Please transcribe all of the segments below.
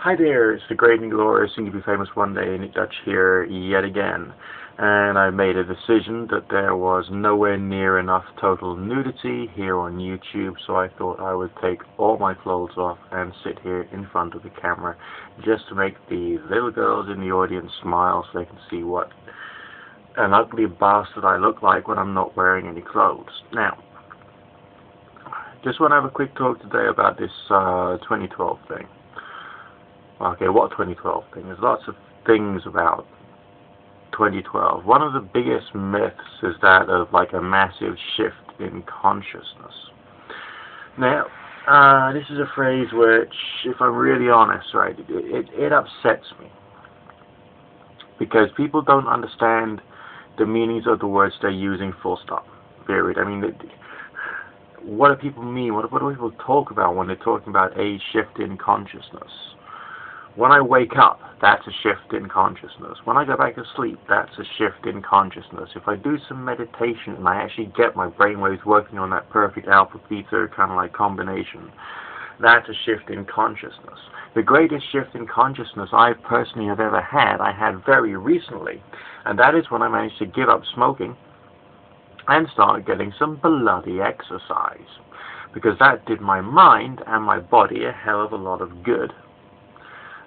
Hi there, it's the great and glorious and to be famous one day Nick Dutch here yet again. And I made a decision that there was nowhere near enough total nudity here on YouTube, so I thought I would take all my clothes off and sit here in front of the camera just to make the little girls in the audience smile so they can see what an ugly bastard I look like when I'm not wearing any clothes. Now, just want to have a quick talk today about this 2012 thing. Okay, what 2012 thing? There's lots of things about 2012. One of the biggest myths is that of like a massive shift in consciousness. Now, this is a phrase which, if I'm really honest, right, it upsets me. Because people don't understand the meanings of the words they're using, full stop, period. I mean, what do people mean? What do people talk about when they're talking about a shift in consciousness? When I wake up, that's a shift in consciousness. When I go back to sleep, that's a shift in consciousness. If I do some meditation and I actually get my brainwaves working on that perfect alpha-beta kind of like combination, that's a shift in consciousness. The greatest shift in consciousness I personally have ever had, I had very recently, and that is when I managed to give up smoking and start getting some bloody exercise. Because that did my mind and my body a hell of a lot of good.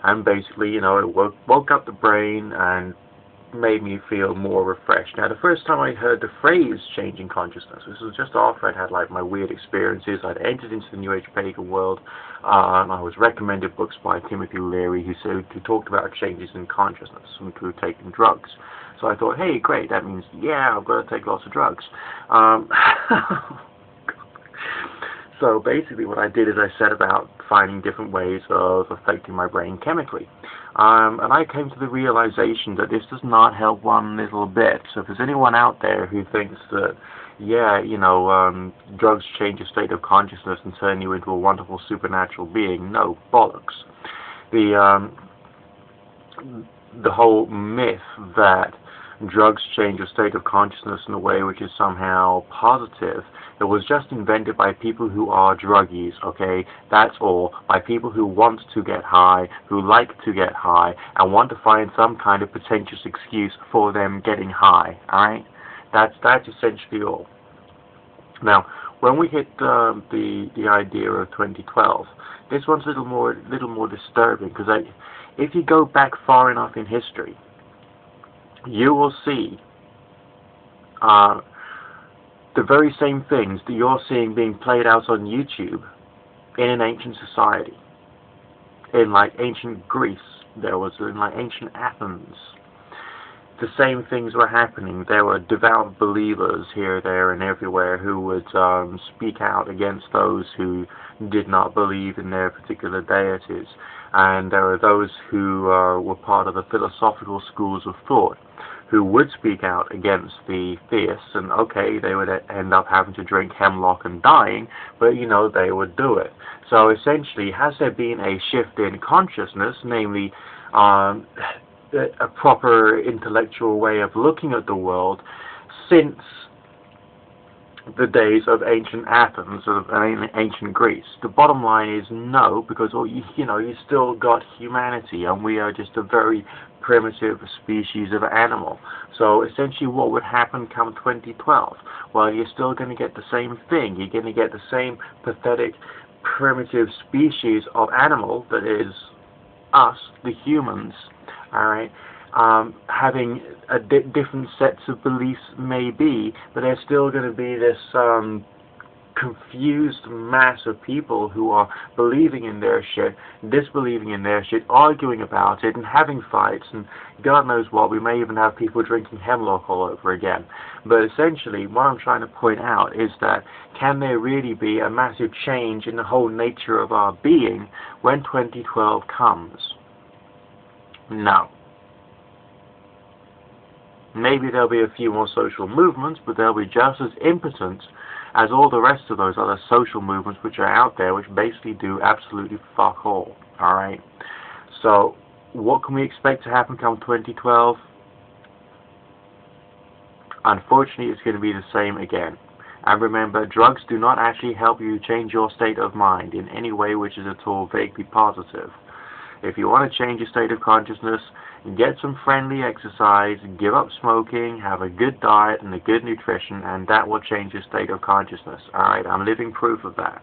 And basically, you know, it woke up the brain and made me feel more refreshed. Now, the first time I heard the phrase changing consciousness, this was just after I'd had like my weird experiences. I'd entered into the New Age pagan world, and I was recommended books by Timothy Leary who talked about changes in consciousness and through taking drugs. So I thought, hey, great, that means, yeah, I've got to take lots of drugs. So basically what I did is I set about finding different ways of affecting my brain chemically. And I came to the realization that this does not help one little bit. So if there's anyone out there who thinks that, yeah, you know, drugs change your state of consciousness and turn you into a wonderful supernatural being, no, bollocks. The whole myth that drugs change your state of consciousness in a way which is somehow positive, it was just invented by people who are druggies, okay? That's all. By people who want to get high, who like to get high, and want to find some kind of pretentious excuse for them getting high, alright? That's essentially all. Now, when we hit the idea of 2012, this one's a little more disturbing, because if you go back far enough in history, you will see the very same things that you're seeing being played out on YouTube in an ancient society. In like ancient Greece, there was in like ancient Athens. The same things were happening. There were devout believers here, there, and everywhere who would speak out against those who did not believe in their particular deities. And there were those who were part of the philosophical schools of thought who would speak out against the theists, and okay, they would end up having to drink hemlock and dying, but you know, they would do it. So essentially, has there been a shift in consciousness, namely a proper intellectual way of looking at the world since the days of ancient Athens, of ancient Greece? The bottom line is no, because you know, you still got humanity, and we are just a very primitive species of animal. So essentially what would happen come 2012? Well, you're still going to get the same thing. You're going to get the same pathetic, primitive species of animal that is us, the humans, alright, having different sets of beliefs maybe, but there's still going to be this confused mass of people who are believing in their shit, disbelieving in their shit, arguing about it, and having fights, and God knows what. We may even have people drinking hemlock all over again. But essentially, what I'm trying to point out is that can there really be a massive change in the whole nature of our being when 2012 comes? No. Maybe there'll be a few more social movements, but they'll be just as impotent as all the rest of those other social movements which are out there, which basically do absolutely fuck all. Alright? So, what can we expect to happen come 2012? Unfortunately, it's going to be the same again. And remember, drugs do not actually help you change your state of mind in any way which is at all vaguely positive. If you want to change your state of consciousness, get some friendly exercise, give up smoking, have a good diet and a good nutrition, and that will change your state of consciousness. Alright, I'm living proof of that.